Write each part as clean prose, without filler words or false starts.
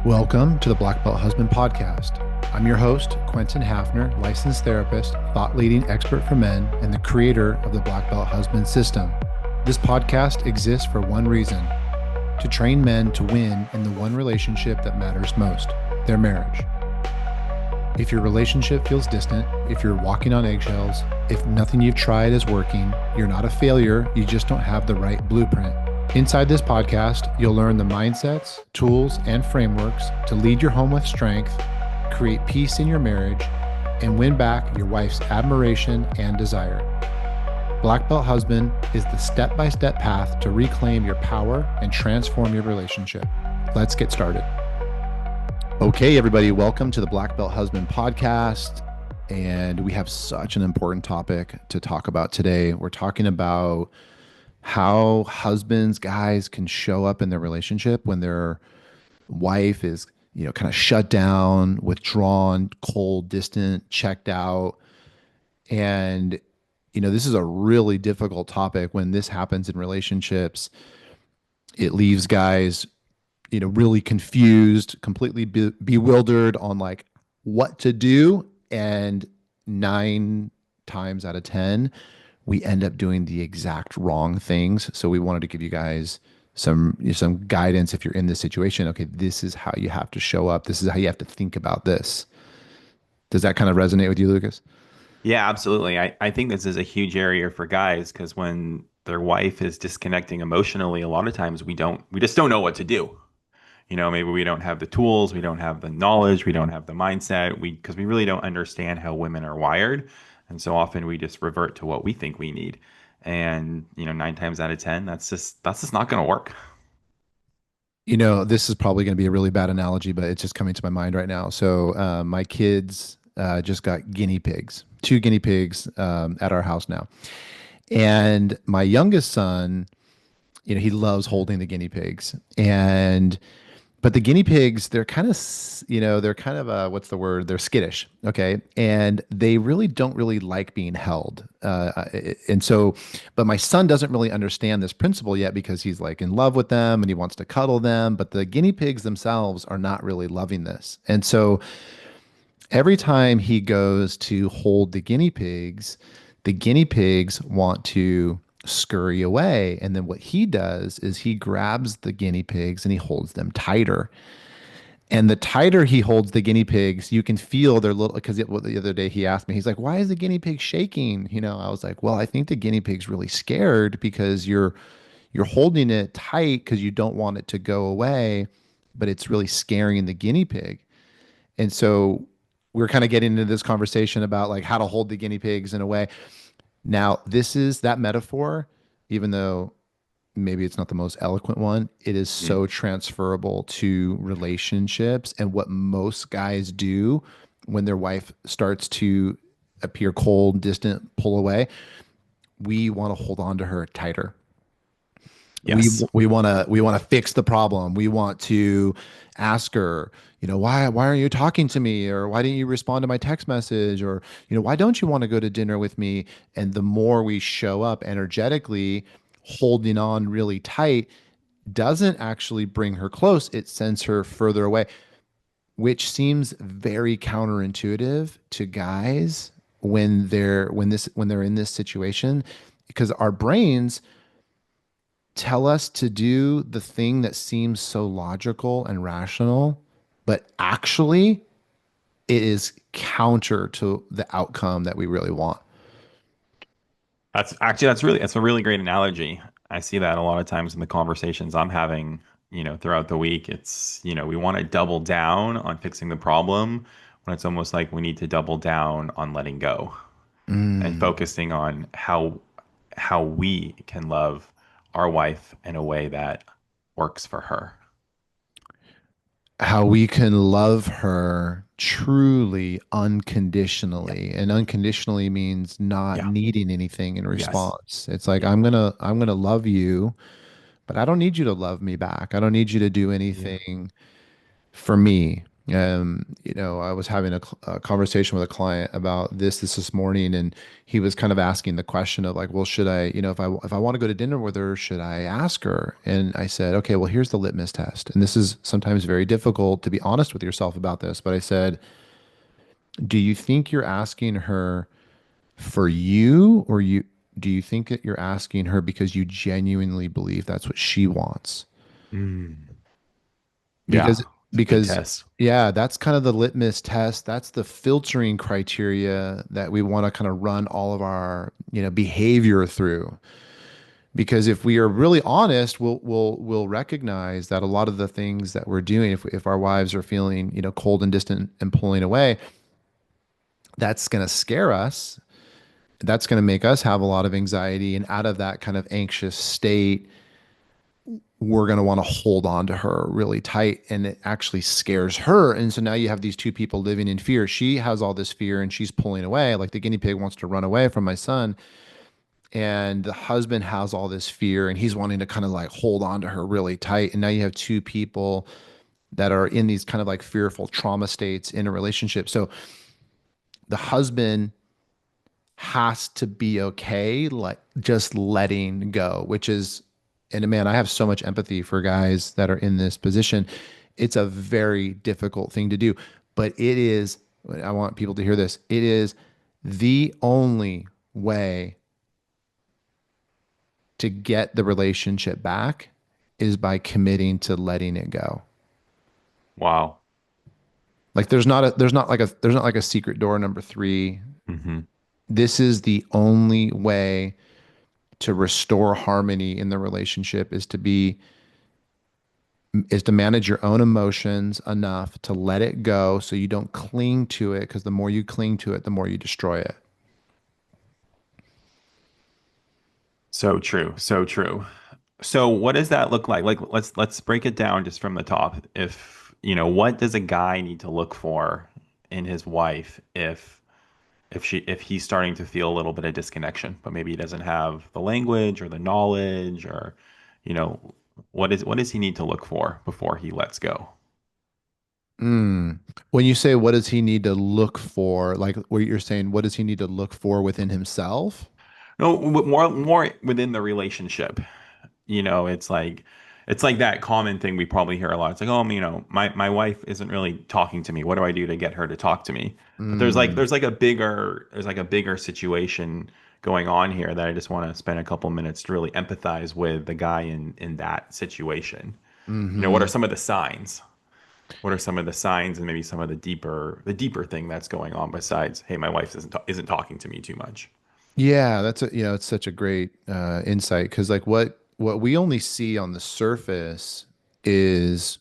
Welcome to the Black Belt Husband Podcast. I'm your host, Quentin Hafner, licensed therapist, thought leading expert for men, and the creator of the Black Belt Husband system. This podcast exists for one reason: to train men to win in the one relationship that matters most, their marriage. If your relationship feels distant, if you're walking on eggshells, if nothing you've tried is working, you're not a failure, you just don't have the right blueprint. Inside this podcast, you'll learn the mindsets, tools, and frameworks to lead your home with strength, create peace in your marriage, and win back your wife's admiration and desire. Black Belt Husband is the step-by-step path to reclaim your power and transform your relationship. Let's get started. Okay, everybody, welcome to the Black Belt Husband Podcast. And we have such an important topic to talk about today. We're talking about how husbands, guys can show up in their relationship when their wife is, kind of shut down, withdrawn, cold, distant, checked out. And, this is a really difficult topic. When this happens in relationships, it leaves guys, really confused, completely bewildered on like what to do. And 9 times out of 10, we end up doing the exact wrong things. So we wanted to give you guys some guidance if you're in this situation. Okay, this is how you have to show up. This is how you have to think about this. Does that kind of resonate with you, Lucas? Yeah, absolutely. I think this is a huge area for guys because when their wife is disconnecting emotionally, a lot of times we just don't know what to do. Maybe we don't have the tools, we don't have the knowledge, we don't have the mindset, because we really don't understand how women are wired. And so often we just revert to what we think we need. And, 9 times out of 10, that's just not going to work. This is probably going to be a really bad analogy, but it's just coming to my mind right now. So my kids just got guinea pigs, 2 guinea pigs at our house now. And my youngest son, he loves holding the guinea pigs. But the guinea pigs, they're kind of, what's the word? They're skittish. Okay. And they really don't really like being held. But my son doesn't really understand this principle yet because he's like in love with them and he wants to cuddle them. But the guinea pigs themselves are not really loving this. And so every time he goes to hold the guinea pigs want to scurry away. And then what he does is he grabs the guinea pigs and he holds them tighter. And the tighter he holds the guinea pigs, you can feel their little, because the other day he asked me, he's like, why is the guinea pig shaking? I was like, well, I think the guinea pig's really scared because you're holding it tight because you don't want it to go away, but it's really scaring the guinea pig. And so we're kind of getting into this conversation about like how to hold the guinea pigs in a way. Now, this is that metaphor, even though maybe it's not the most eloquent one, it is Mm. so transferable to relationships and what most guys do when their wife starts to appear cold, distant, pull away. We want to hold on to her tighter. We Yes. we want to fix the problem. We want to ask her, why aren't you talking to me? Or why didn't you respond to my text message? Or, why don't you want to go to dinner with me? And the more we show up energetically, holding on really tight, doesn't actually bring her close. It sends her further away, which seems very counterintuitive to guys when they're in this situation, because our brains tell us to do the thing that seems so logical and rational, but actually it is counter to the outcome that we really want. That's a really great analogy. I see that a lot of times in the conversations I'm having, throughout the week. It's, we want to double down on fixing the problem when it's almost like we need to double down on letting go and Mm. focusing on how we can love our wife in a way that works for her. How we can love her truly Yeah. unconditionally, and unconditionally means not Yeah. needing anything in Yes. response. It's like Yeah. I'm going to love you, but I don't need you to love me back. I don't need you to do Yeah. anything for me. I was having a conversation with a client about this morning, and he was kind of asking the question of like, well, should I, if I want to go to dinner with her, should I ask her? And I said, okay, well, here's the litmus test. And this is sometimes very difficult to be honest with yourself about this, but I said, do you think you're asking her for you, or do you think that you're asking her because you genuinely believe that's what she wants? Mm. because Yeah, it's a good because test. yeah, that's kind of the litmus test. That's the filtering criteria that we want to kind of run all of our behavior through. Because if we are really honest, we'll recognize that a lot of the things that we're doing, if our wives are feeling cold and distant and pulling away, that's going to scare us. That's going to make us have a lot of anxiety, and out of that kind of anxious state, we're going to want to hold on to her really tight, and it actually scares her. And so now you have these two people living in fear. She has all this fear and she's pulling away, like the guinea pig wants to run away from my son, and the husband has all this fear and he's wanting to kind of like hold on to her really tight. And now you have two people that are in these kind of like fearful trauma states in a relationship. So the husband has to be okay, like just letting go, which is, and man, I have so much empathy for guys that are in this position. It's a very difficult thing to do, but it is, I want people to hear this. It is the only way to get the relationship back is by committing to letting it go. Wow. Like there's not like a secret door number three. Hmm. This is the only way to restore harmony in the relationship, is to manage your own emotions enough to let it go so you don't cling to it, because the more you cling to it, the more you destroy it. So true. So true. So what does that look like? Like let's break it down just from the top. If, what does a guy need to look for in his wife if he's starting to feel a little bit of disconnection, but maybe he doesn't have the language or the knowledge or, you know, what does he need to look for before he lets go? Mm. When you say what does he need to look for, like what you're saying, what does he need to look for within himself? No, more within the relationship. It's like that common thing we probably hear a lot. It's like, oh, my wife isn't really talking to me. What do I do to get her to talk to me? But there's like Mm. there's like a bigger situation going on here that I just want to spend a couple minutes to really empathize with the guy in that situation. What are Hmm. some of the signs? What are some of the signs and maybe some of the deeper thing that's going on besides, hey, my wife isn't talking to me too much. Yeah, it's such a great insight, because like what we only see on the surface is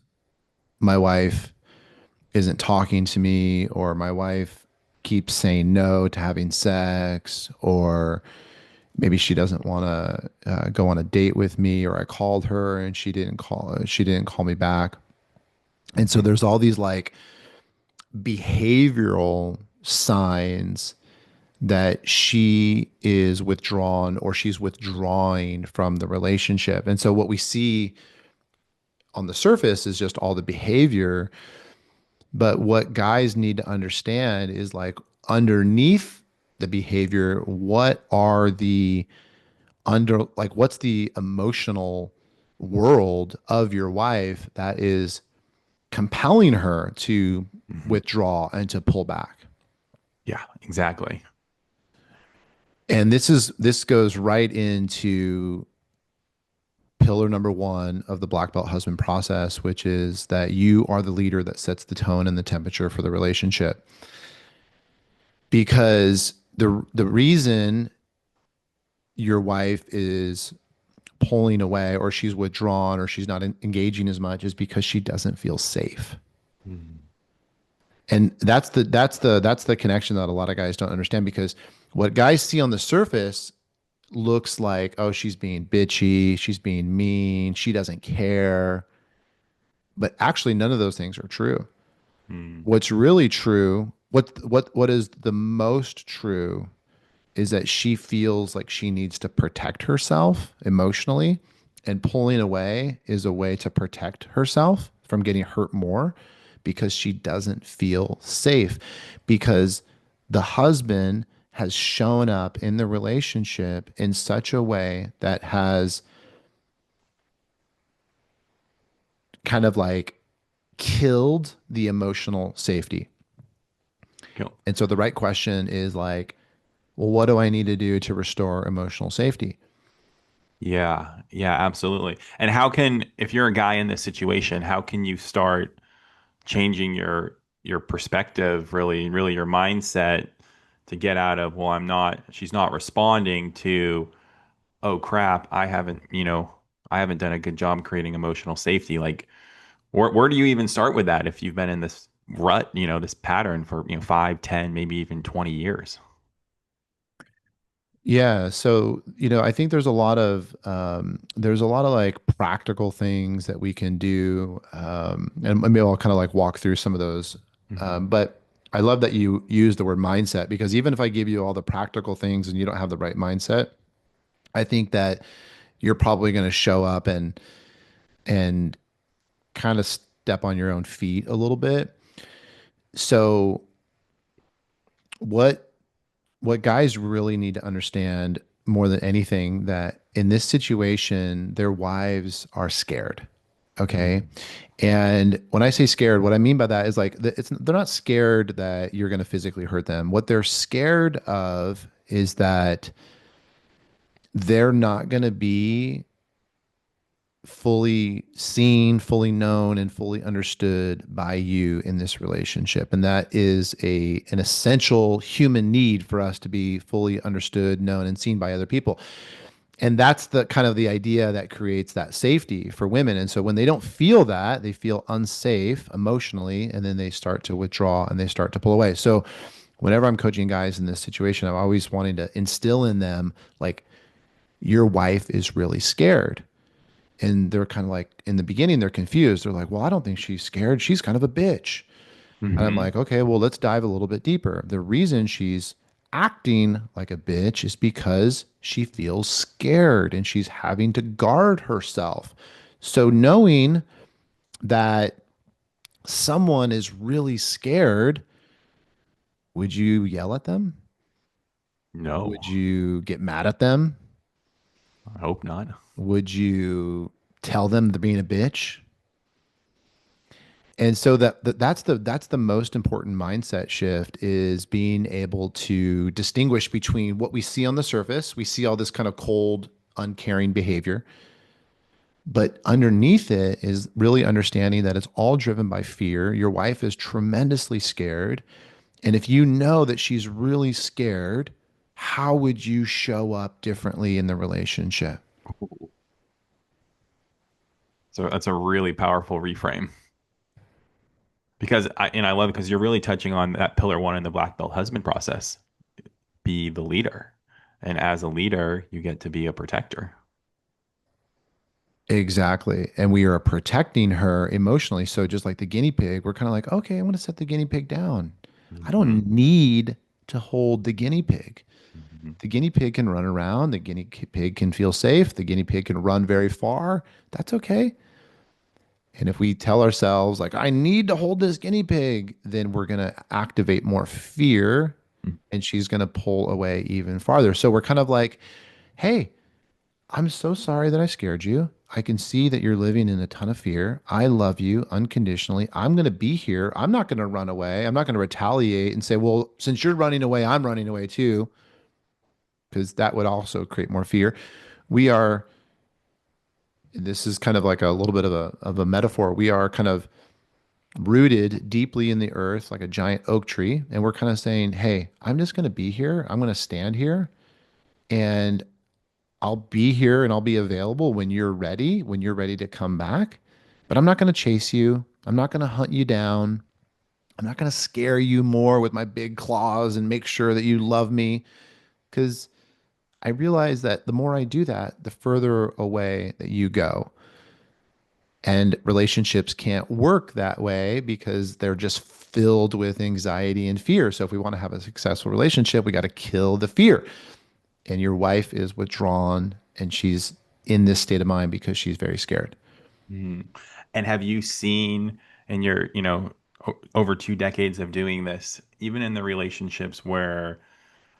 my wife isn't talking to me, or my wife keeps saying no to having sex, or maybe she doesn't want to go on a date with me, or I called her and she didn't call me back. And so Hmm. there's all these like behavioral signs that she is withdrawn, or she's withdrawing from the relationship. And so what we see on the surface is just all the behavior. But what guys need to understand is like underneath the behavior, what are the what's the emotional world of your wife that is compelling her to Hmm. withdraw and to pull back. Yeah, exactly. And this goes right into pillar number one of the black belt husband process, which is that you are the leader that sets the tone and the temperature for the relationship. Because the reason your wife is pulling away, or she's withdrawn, or she's not engaging as much, is because she doesn't feel safe. Mhm. And that's the connection that a lot of guys don't understand, because what guys see on the surface looks like, oh, she's being bitchy, she's being mean, she doesn't care. But actually none of those things are true. Mm. What's really true, what is the most true, is that she feels like she needs to protect herself emotionally, and pulling away is a way to protect herself from getting hurt more, because she doesn't feel safe, because the husband has shown up in the relationship in such a way that has kind of like killed the emotional safety. Cool. And so the right question is like, well, what do I need to do to restore emotional safety? Yeah, yeah, absolutely. And how can, if you're a guy in this situation, how can you start changing your perspective, really your mindset to get out of, well, she's not responding to, oh crap, I haven't done a good job creating emotional safety. Like, where do you even start with that if you've been in this rut, this pattern for, 5, 10, maybe even 20 years? Yeah, so I think there's a lot of like practical things that we can do, and maybe I'll kind of like walk through some of those. Hmm. But I love that you use the word mindset, because even if I give you all the practical things and you don't have the right mindset, I think that you're probably going to show up and kind of step on your own feet a little bit. So what what guys really need to understand more than anything, that in this situation their wives are scared. Okay. Hmm. And when I say scared, what I mean by that is like they're not scared that you're going to physically hurt them. What they're scared of is that they're not going to be fully seen, fully known, and fully understood by you in this relationship. And that is an essential human need for us to be fully understood, known, and seen by other people. And that's the kind of the idea that creates that safety for women. And so when they don't feel that, they feel unsafe emotionally, and then they start to withdraw and they start to pull away. So whenever I'm coaching guys in this situation, I'm always wanting to instill in them like, your wife is really scared. And they're kind of like, in the beginning, they're confused. They're like, well, I don't think she's scared. She's kind of a bitch. And I'm Hmm. like, okay, well, let's dive a little bit deeper. The reason she's acting like a bitch is because she feels scared and she's having to guard herself. So knowing that someone is really scared, would you yell at them? Would No, you get mad at them? I hope not. Would you tell them they're being a bitch? And so that's the most important mindset shift, is being able to distinguish between what we see on the surface. We see all this kind of cold, uncaring behavior, but underneath it is really understanding that it's all driven by fear. Your wife is tremendously scared, and if you know that she's really scared, how would you show up differently in the relationship? So that's a really powerful reframe. And I love it because you're really touching on that pillar one in the black belt husband process. Be the leader. And as a leader, you get to be a protector. Exactly. And we are protecting her emotionally. So just like the guinea pig, we're kind of like, okay, I'm going to set the guinea pig down. I Hmm. don't need to hold the guinea pig. Hmm. The guinea pig can run around. The guinea pig can feel safe. The guinea pig can run very far. That's okay. And if we tell ourselves, like, I need to hold this guinea pig, then we're going to activate more fear, and she's going to pull away even farther. So we're kind of like, hey, I'm so sorry that I scared you. I can see that you're living in a ton of fear. I love you unconditionally. I'm going to be here. I'm not going to run away. I'm not going to retaliate and say, well, since you're running away, I'm running away too, because that would also create more fear. We are, this is kind of like a little bit of a metaphor. We are kind of rooted deeply in the earth like a giant oak tree. And we're kind of saying, hey, I'm just going to be here. I'm going to stand here, and I'll be here and I'll be available when you're ready to come back. But I'm not going to chase you. I'm not going to hunt you down. I'm not going to scare you more with my big claws and make sure that you love me. Because I realize that the more I do that, the further away that you go. And relationships can't work that way because they're just filled with anxiety and fear. So if we want to have a successful relationship, we got to kill the fear. And your wife is withdrawn and she's in this state of mind because she's very scared. Hmm. And have you seen in your, over 2 decades of doing this, even in the relationships where,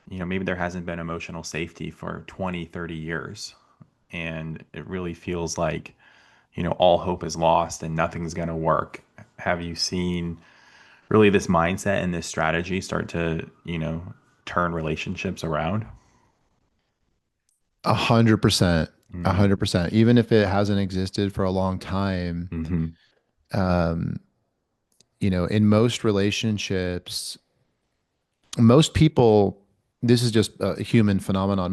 maybe there hasn't been emotional safety for 20, 30 years, and it really feels like, all hope is lost and nothing's going to work. Have you seen really this mindset and this strategy start to, turn relationships around? 100%, a Mm-hmm. 100%. Even if it hasn't existed for a long time, Mm-hmm. um, in most relationships, most people, this is just a human phenomenon.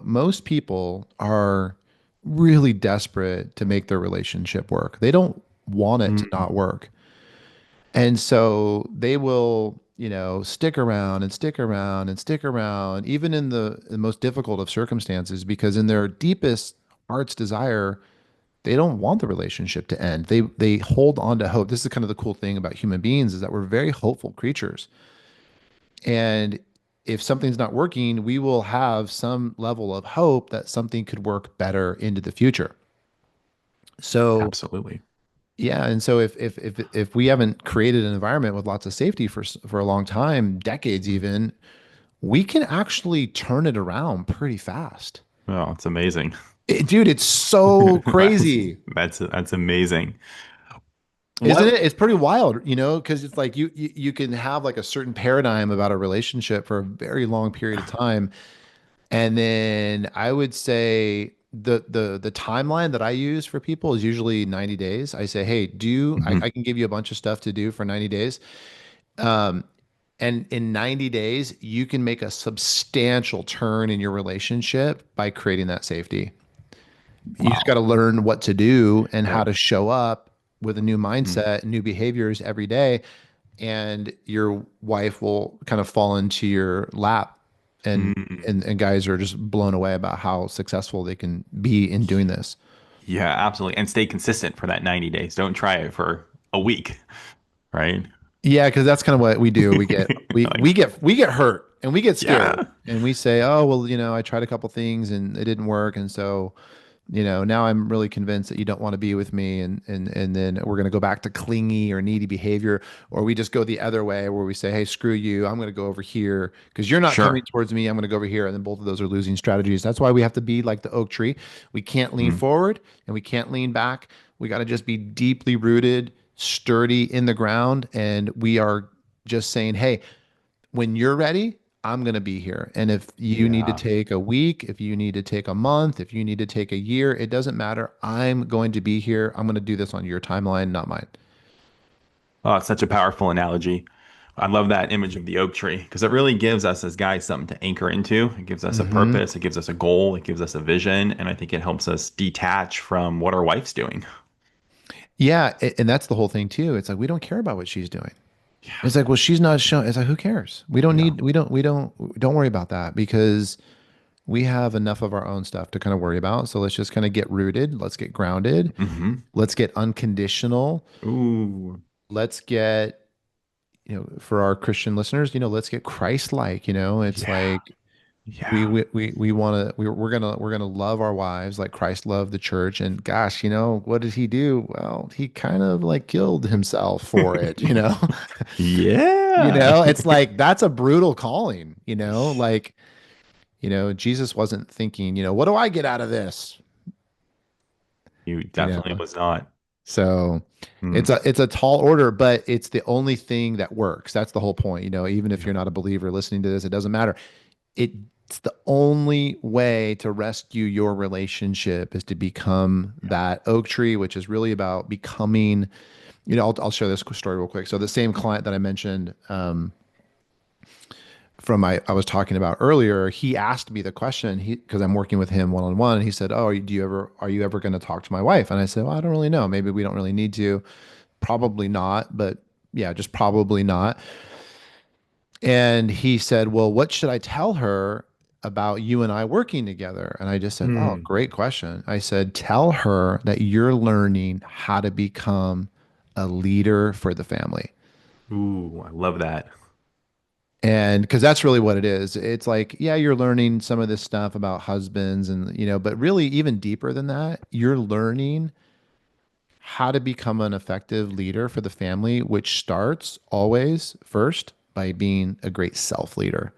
Most people are really desperate to make their relationship work. They don't want it to not work. And so they will, stick around and stick around and stick around, even in the most difficult of circumstances, because in their deepest heart's desire, they don't want the relationship to end. They hold on to hope. This is kind of the cool thing about human beings is that we're very hopeful creatures. And if something's not working, we will have some level of hope that something could work better into the future. So Absolutely. yeah, and so if we haven't created an environment with lots of safety for a long time, decades even, we can actually turn it around pretty fast. Oh, it's amazing. Dude, it's so That's crazy. that's amazing. Isn't it? What? It's pretty wild, because it's like you can have like a certain paradigm about a relationship for a very long period of time. And then I would say the timeline that I use for people is usually 90 days. I say, hey, I Mhm. can give you a bunch of stuff to do for 90 days. Um, and in 90 days, you can make a substantial turn in your relationship by creating that safety. You just got Wow. to learn what to do and how Yep. to show up with a new Mhm. mindset, new behaviors every day, and your wife will kind of fall into your lap. And Mm. and guys are just blown away about how successful they can be in doing this. Yeah, absolutely. And stay consistent for that 90 days. Don't try it for a week, right? Yeah, because that's kind of what we do. We get we Like, we get we get hurt and we get scared yeah, and we say, oh well, I tried a couple things and it didn't work, and so now I'm really convinced that you don't want to be with me, and then we're going to go back to clingy or needy behavior, or we just go the other way where we say, hey, screw you, I'm going to go over here because you're not coming sure. towards me, I'm going to go over here, and then both of those are losing strategies. That's why we have to be like the oak tree. We can't lean Mm. forward and we can't lean back. We got to just be deeply rooted, sturdy in the ground, and we are just saying, hey, when you're ready, I'm going to be here. And if you need to Yeah. take a week, if you need to take a month, if you need to take a year, it doesn't matter. I'm going to be here. I'm going to do this on your timeline, not mine. Oh, it's such a powerful analogy. I love that image of the oak tree because it really gives us as guys something to anchor into. It gives us a Hmm. purpose, it gives us a goal, it gives us a vision, and I think it helps us detach from what our wife's doing. Yeah. And that's the whole thing too. It's like, we don't care about what she's doing. Yeah. It's like, well, she's not showing. It's like, who cares? No. Don't worry about that because we have enough of our own stuff to kind of worry about. So let's just kind of get rooted. Let's get grounded. Hmm. Let's get unconditional. Ooh. Let's get for our Christian listeners, let's get Christ-like. It's Yeah. like Yeah. we want to we're gonna love our wives like Christ loved the church. And gosh, what did he do? Well, he kind of like killed himself for it. Yeah. It's like that's a brutal calling. Like Jesus wasn't thinking, what do I get out of this? You You definitely know, was not. so Mm. it's a tall order, but it's the only thing that works. That's the whole point. Even if Yeah. you're not a believer listening to this, it doesn't matter. It's the only way to rescue your relationship is to become Yeah. that oak tree, which is really about becoming, I'll share this story real quick. So the same client that I mentioned, I was talking about earlier, he asked me the question, because I'm working with him one-on-one, and he said, oh, are you ever going to talk to my wife? And I said, well, I don't really know. Maybe we don't really need to. Probably not, but yeah, just probably not. And he said, well, what should I tell her about you and I working together? And I just said, oh, Mm. great question. I said, tell her that you're learning how to become a leader for the family. Ooh, I love that. And because that's really what it is. It's like, yeah, you're learning some of this stuff about husbands but really even deeper than that, you're learning how to become an effective leader for the family, which starts always first by being a great self leader.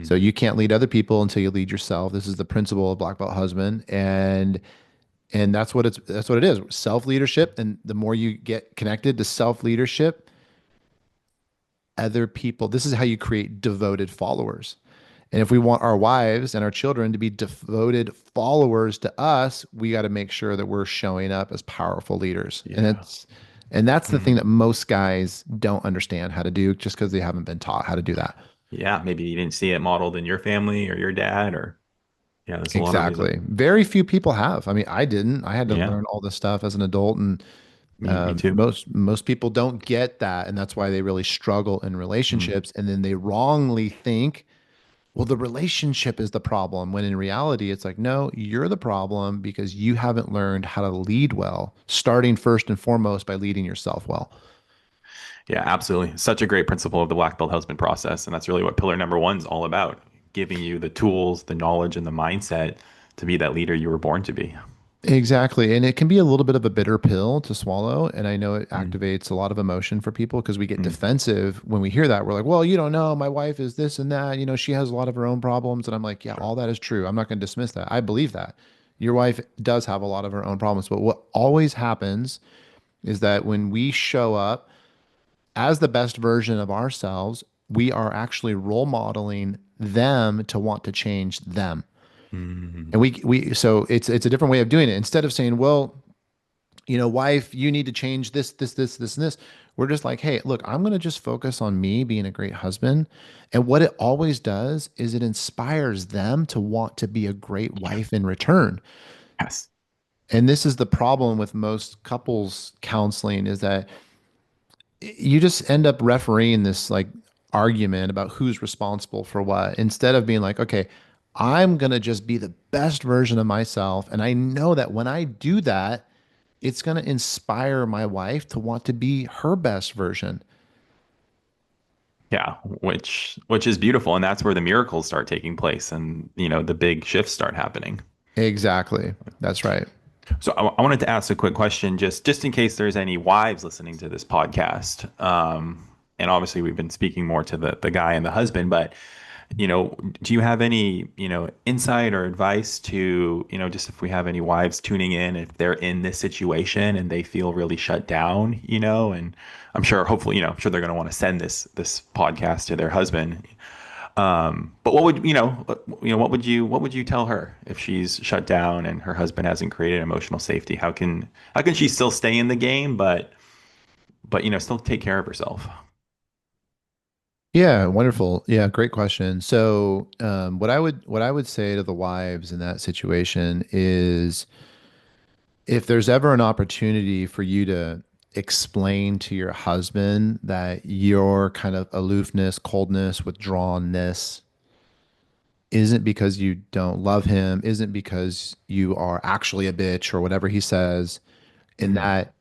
So Mm, you can't lead other people until you lead yourself. This is the principle of Black Belt Husband, and that's what it is. Self leadership, and the more you get connected to self leadership, other people. This is how you create devoted followers. And if we want our wives and our children to be devoted followers to us, we got to make sure that we're showing up as powerful leaders. yeah. And that's the thing Mm, that most guys don't understand how to do just because they haven't been taught how to do that. yeah. Maybe you didn't see it modeled in your family or your dad, or yeah, there's a lot of reasons. Exactly. Very few people have. I mean, I didn't. I had to Yeah. learn all this stuff as an adult, and Me too. most people don't get that, and that's why they really struggle in Mm, relationships. And then they wrongly think, well, the relationship is the problem. When in reality, it's like, no, you're the problem because you haven't learned how to lead well, starting first and foremost by leading yourself well. yeah, absolutely. Such a great principle of the black belt husband process. And that's really what pillar number one is all about, giving you the tools, the knowledge, and the mindset to be that leader you were born to be. Exactly. And it can be a little bit of a bitter pill to swallow. And I know it Mm, activates a lot of emotion for people because we get mm, defensive when we hear that. We're like, well, you don't know. My wife is this and that. You know, she has a lot of her own problems. And I'm like, yeah, sure. all that is true. I'm not going to dismiss that. I believe that. Your wife does have a lot of her own problems. But what always happens is that when we show up as the best version of ourselves, we are actually role modeling them to want to change them. Mm, And we so it's a different way of doing it. Instead of saying, well, you know, wife, you need to change this, and this. We're just like, hey, look, I'm going to just focus on me being a great husband. And what it always does is it inspires them to want to be a great wife in return. yes. And this is the problem with most couples counseling is that you just end up refereeing this like argument about who's responsible for what instead of being like, okay, I'm going to just be the best version of myself. And I know that when I do that, it's going to inspire my wife to want to be her best version. Yeah, which is beautiful, and that's where the miracles start taking place, and the big shifts start happening. Exactly. That's right. So I wanted to ask a quick question, just in case there's any wives listening to this podcast. And obviously we've been speaking more to the guy and the husband, but do you have any insight or advice to just if we have any wives tuning in, if they're in this situation and they feel really shut down, and I'm sure hopefully I'm sure they're going to want to send this podcast to their husband. But what would what would you tell her if she's shut down and her husband hasn't created emotional safety? How can she still stay in the game, but still take care of herself? Yeah, wonderful. Yeah, great question. So, what I would say to the wives in that situation is if there's ever an opportunity for you to explain to your husband that your kind of aloofness, coldness, withdrawnness isn't because you don't love him, isn't because you are actually a bitch or whatever he says, in Hmm. that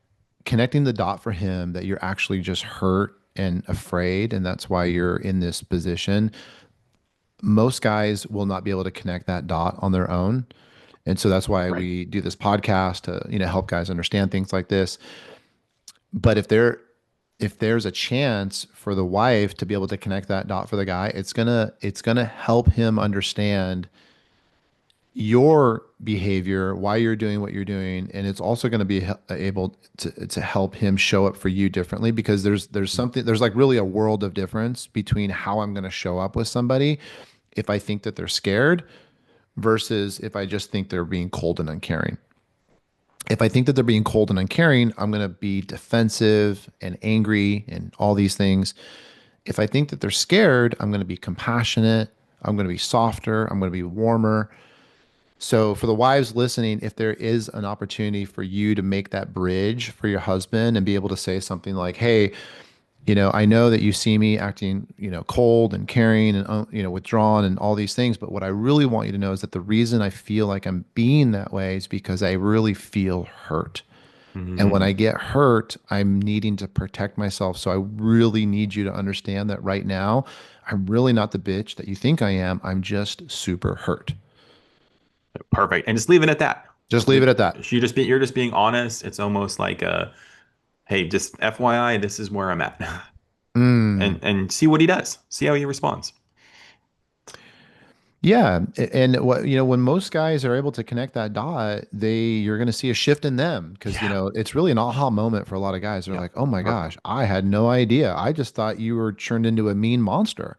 connecting the dot for him that you're actually just hurt and afraid, and that's why Hmm. you're in this position. Most guys will not be able to connect that dot on their own. And so that's why Right. we do this podcast to, help guys understand things like this. But if there's a chance for the wife to be able to connect that dot for the guy, it's gonna help him understand your behavior, why you're doing what you're doing, and it's also going to be able to help him show up for you differently because there's like really a world of difference between how I'm going to show up with somebody if I think that they're scared versus if I just think they're being cold and uncaring. If I think that they're being cold and uncaring, I'm going to be defensive and angry and all these things. If I think that they're scared, I'm going to be compassionate. I'm going to be softer. I'm going to be warmer. So, for the wives listening, if there is an opportunity for you to make that bridge for your husband and be able to say something like, hey, I know that you see me acting, cold and caring and, withdrawn and all these things. But what I really want you to know is that the reason I feel like I'm being that way is because I really feel hurt. And when I Hmm. get hurt, I'm needing to protect myself. So I really need you to understand that right now, I'm really not the bitch that you think I am. I'm just super hurt. Perfect. And just leave it at that. Just leave it at that. You're just being honest. It's almost like a, hey, just FYI, this is where I'm at. Mm. And see what he does. See how he responds. Yeah, and what when most guys are able to connect that dot, you're going to see a shift in them because Yeah. it's really an aha moment for a lot of guys. They're Yeah. like, "Oh my Or- gosh, I had no idea. I just thought you were turned into a mean monster."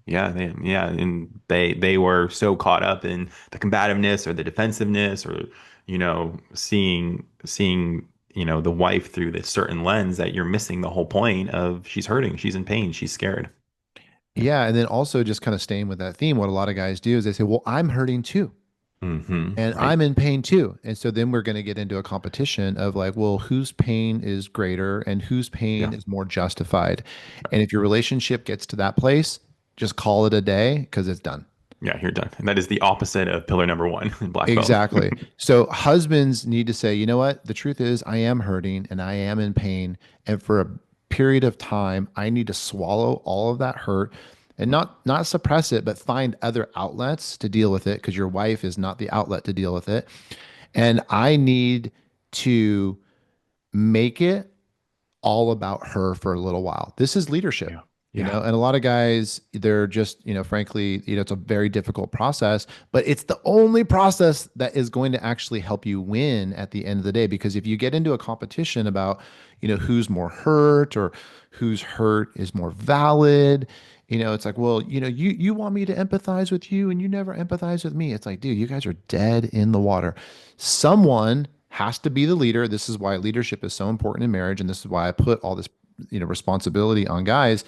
Yeah, and they were so caught up in the combativeness or the defensiveness or seeing the wife through this certain lens that you're missing the whole point of she's hurting, she's in pain, she's scared. Yeah, and then also just kind of staying with that theme, what a lot of guys do is they say, "Well, I'm hurting too." And Right. I'm in pain too. And so then we're going to get into a competition of like, well, whose pain is greater and whose pain Yeah. is more justified. And if your relationship gets to that place, just call it a day because it's done. Yeah, you're done. And that is the opposite of pillar number one in black belt. Exactly. So husbands need to say, you know what? The truth is, I am hurting and I am in pain. And for a period of time, I need to swallow all of that hurt and not suppress it, but find other outlets to deal with it because your wife is not the outlet to deal with it. And I need to make it all about her for a little while. This is leadership, Yeah. Yeah. and a lot of guys, they're just, frankly, it's a very difficult process, but it's the only process that is going to actually help you win at the end of the day. Because if you get into a competition about, who's more hurt or whose hurt is more valid, it's like, well, you want me to empathize with you and you never empathize with me. It's like, dude, you guys are dead in the water. Someone has to be the leader. This is why leadership is so important in marriage. And this is why I put all this, responsibility on guys.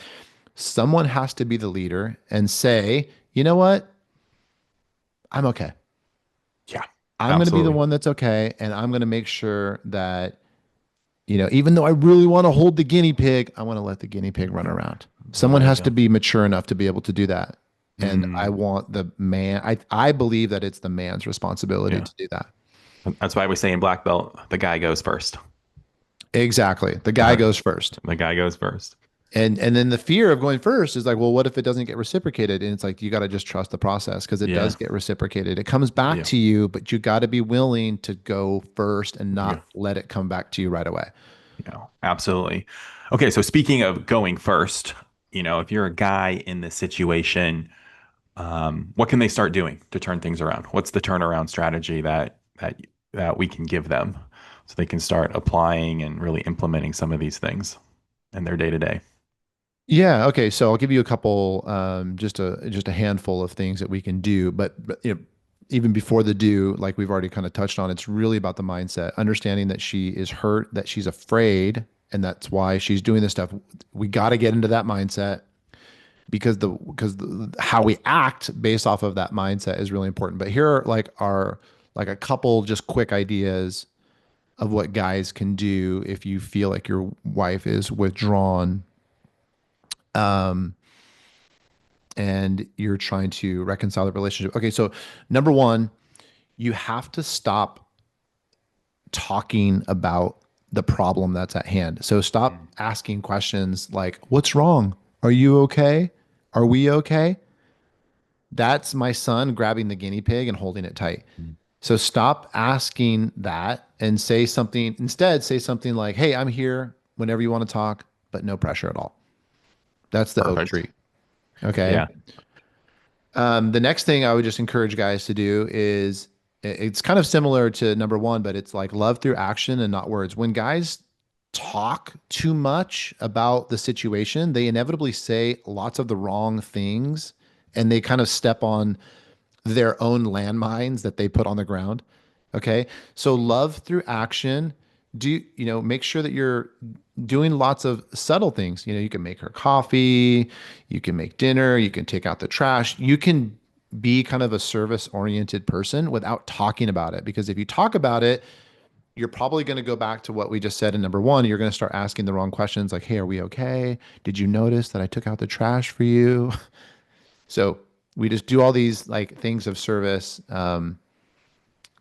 Someone has to be the leader and say, you know what? I'm okay. Yeah. I'm going to be the Absolutely. one that's okay. And I'm going to make sure that, even though I really want to hold the guinea pig, I want to let the guinea pig run around. Someone Let it has to go. be mature enough to be able to do that. And I Mm, want the man, I believe that it's the man's responsibility yeah. to do that. That's why we say in black belt, the guy goes first. Exactly. The guy goes first. The guy goes first. And then the fear of going first is like, well, what if it doesn't get reciprocated? And it's like you got to just trust the process because it Yeah. does get reciprocated. It comes back Yeah. to you, but you got to be willing to go first and Yeah. not let it come back to you right away. Absolutely. Okay. So speaking of going first, if you're a guy in this situation, what can they start doing to turn things around? What's the turnaround strategy that we can give them so they can start applying and really implementing some of these things in their day to day? Yeah. Okay. So I'll give you a couple, just a handful of things that we can do. But even before the do, like we've already kind of touched on, it's really about the mindset, understanding that she is hurt, that she's afraid, and that's why she's doing this stuff. We got to get into that mindset because how we act based off of that mindset is really important. But here are like a couple just quick ideas of what guys can do if you feel like your wife is withdrawn and you're trying to reconcile the relationship. Okay, so number one, you have to stop talking about the problem that's at hand. So stop Mm, asking questions like, "What's wrong? Are you okay? Are we okay?" That's my son grabbing the guinea pig and holding it tight. mm. So stop asking that and say something like, "Hey, I'm here whenever you want to talk, but no pressure at all." That's the oak Perfect. tree. Okay. Yeah. The next thing I would just encourage guys to do is it's kind of similar to number one, but it's like love through action and not words. When guys talk too much about the situation, they inevitably say lots of the wrong things and they kind of step on their own landmines that they put on the ground. Okay. So love through action. Make sure that you're doing lots of subtle things. You can make her coffee, you can make dinner, you can take out the trash. You can be kind of a service oriented person without talking about it. Because if you talk about it, you're probably going to go back to what we just said in number one. You're going to start asking the wrong questions like, "Hey, are we okay? Did you notice that I took out the trash for you?" So we just do all these like things of service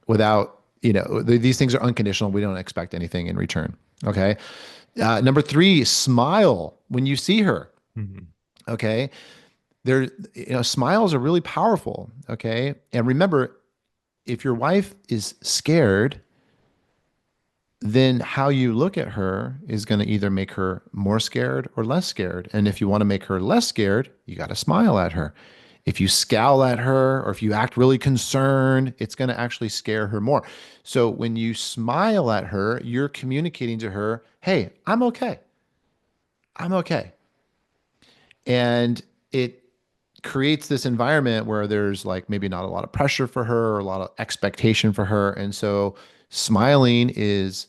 without, these things are unconditional. We don't expect anything in return. Okay. Number three, smile when you see her. Mhm. Okay. There, smiles are really powerful. Okay. And remember, if your wife is scared, then how you look at her is going to either make her more scared or less scared. And if you want to make her less scared, you got to smile at her. If you scowl at her or if you act really concerned, it's going to actually scare her more. So when you smile at her, you're communicating to her, hey, I'm okay. I'm okay. And it creates this environment where there's like maybe not a lot of pressure for her or a lot of expectation for her. And so smiling is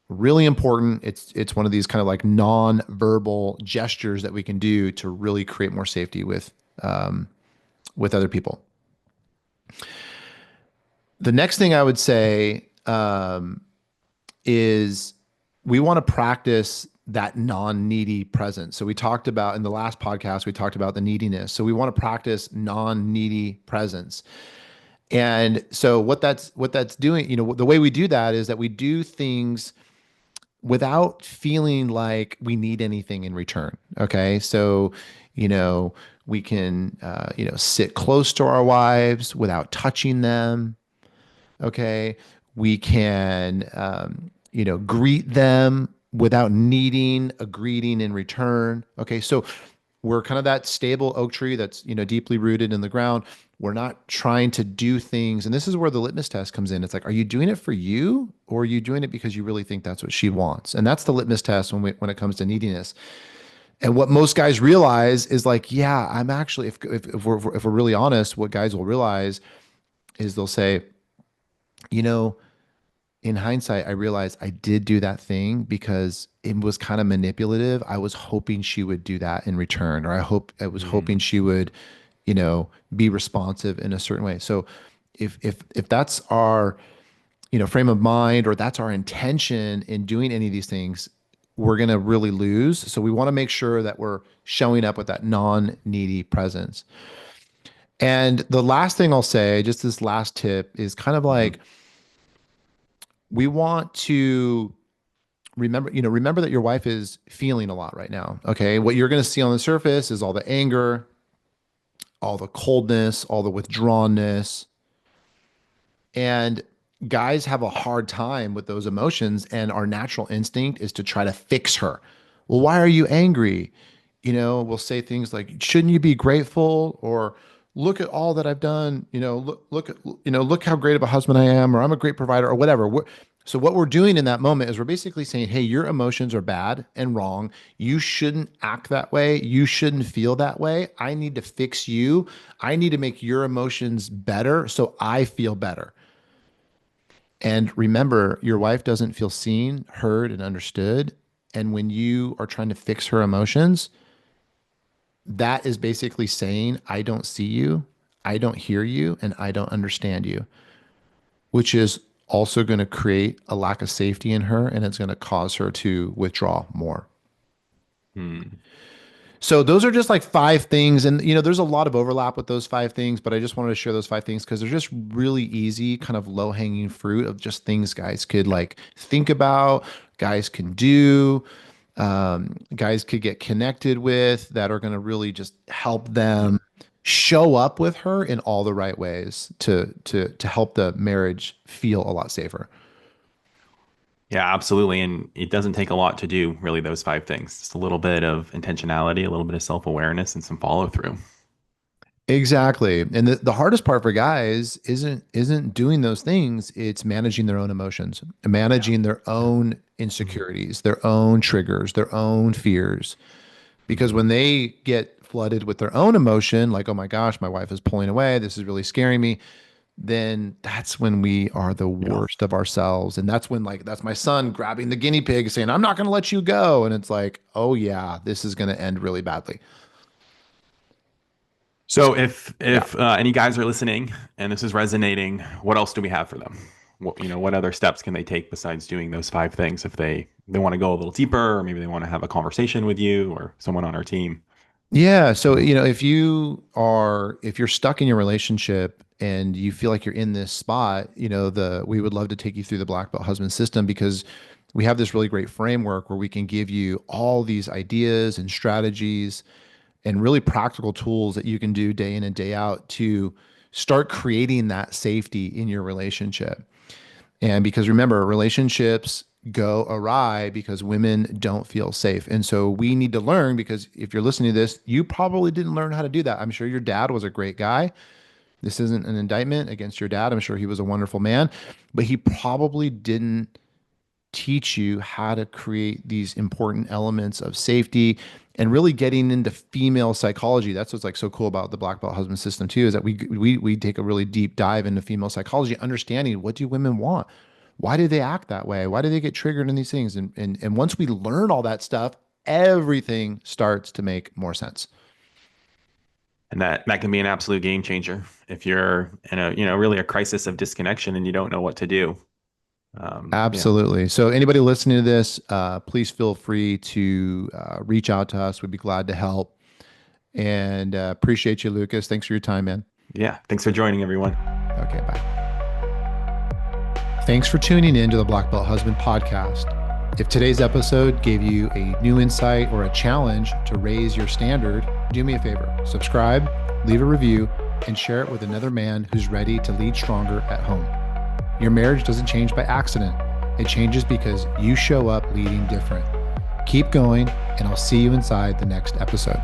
really important. It's one of these kind of like non-verbal gestures that we can do to really create more safety with other people. The next thing I would say is we want to practice that non-needy presence. So we talked about in the last podcast, we talked about the neediness. So we want to practice non-needy presence. And so what that's doing, the way we do that is that we do things without feeling like we need anything in return. Okay. So, you know, we can, sit close to our wives without touching them. Okay. We can, greet them without needing a greeting in return. Okay. So we're kind of that stable oak tree that's, deeply rooted in the ground. We're not trying to do things. And this is where the litmus test comes in. It's like, are you doing it for you or are you doing it because you really think that's what she wants? And that's the litmus test when it comes to neediness. And what most guys realize is like, yeah, I'm actually, if we're really honest, what guys will realize is they'll say, you know, in hindsight, I realized I did do that thing because it was kind of manipulative. I was hoping she would do that in return, or I was Mm. hoping she would, be responsive in a certain way. So if that's our, frame of mind, or that's our intention in doing any of these things, we're going to really lose. So we want to make sure that we're showing up with that non-needy presence. And the last thing I'll say, just this last tip, is kind of Mhm. like we want to remember that your wife is feeling a lot right now. Okay. What you're going to see on the surface is all the anger, all the coldness, all the withdrawnness. And guys have a hard time with those emotions. And our natural instinct is to try to fix her. Well, why are you angry? We'll say things like, shouldn't you be grateful? Or look at all that I've done. Look how great of a husband I am, or I'm a great provider, or whatever. So what we're doing in that moment is we're basically saying, hey, your emotions are bad and wrong. You shouldn't act that way. You shouldn't feel that way. I need to fix you. I need to make your emotions better so I feel better. And remember, your wife doesn't feel seen, heard, and understood. And when you are trying to fix her emotions, that is basically saying, I don't see you, I don't hear you, and I don't understand you, which is also going to create a lack of safety in her, and it's going to cause her to withdraw more. Mm. So those are just like five things. And there's a lot of overlap with those five things, but I just wanted to share those five things because they're just really easy, kind of low-hanging fruit of just things guys could like think about, guys can do, guys could get connected with, that are going to really just help them show up with her in all the right ways to help the marriage feel a lot safer. Yeah, absolutely. And it doesn't take a lot to do really those five things. Just a little bit of intentionality, a little bit of self-awareness, and some follow through. Exactly. And the hardest part for guys isn't doing those things. It's managing their own emotions, Yeah. managing their own Mhm. insecurities, their own triggers, their own fears. Because Mhm. when they get flooded with their own emotion, like, oh my gosh, my wife is pulling away, this is really scaring me, then that's when we are the Yeah. worst of ourselves. And that's when, like, that's my son grabbing the guinea pig saying, I'm not going to let you go. And it's like, oh yeah, this is going to end really badly. So if Yeah. any guys are listening and this is resonating, what else do we have for them? What other steps can they take besides doing those five things if they want to go a little deeper, or maybe they want to have a conversation with you or someone on our team? Yeah. So, if you're stuck in your relationship and you feel like you're in this spot, we would love to take you through the Black Belt Husband System, because we have this really great framework where we can give you all these ideas and strategies and really practical tools that you can do day in and day out to start creating that safety in your relationship. And because remember, relationships go awry because women don't feel safe. And so we need to learn, because if you're listening to this, you probably didn't learn how to do that. I'm sure your dad was a great guy. This isn't an indictment against your dad. I'm sure he was a wonderful man, but he probably didn't teach you how to create these important elements of safety and really getting into female psychology. That's what's like so cool about the black belt husband system too, is that we take a really deep dive into female psychology, understanding what do women want? Why do they act that way? Why do they get triggered in these things? And once we learn all that stuff, everything starts to make more sense. And that can be an absolute game changer if you're in a, really a crisis of disconnection and you don't know what to do. Yeah. Absolutely. So anybody listening to this, please feel free to reach out to us. We'd be glad to help. And appreciate you, Lucas. Thanks for your time, man. Yeah. Thanks for joining, everyone. Okay, bye. Thanks for tuning in to the Black Belt Husband podcast. If today's episode gave you a new insight or a challenge to raise your standard, do me a favor, subscribe, leave a review, and share it with another man who's ready to lead stronger at home. Your marriage doesn't change by accident. It changes because you show up leading different. Keep going, and I'll see you inside the next episode.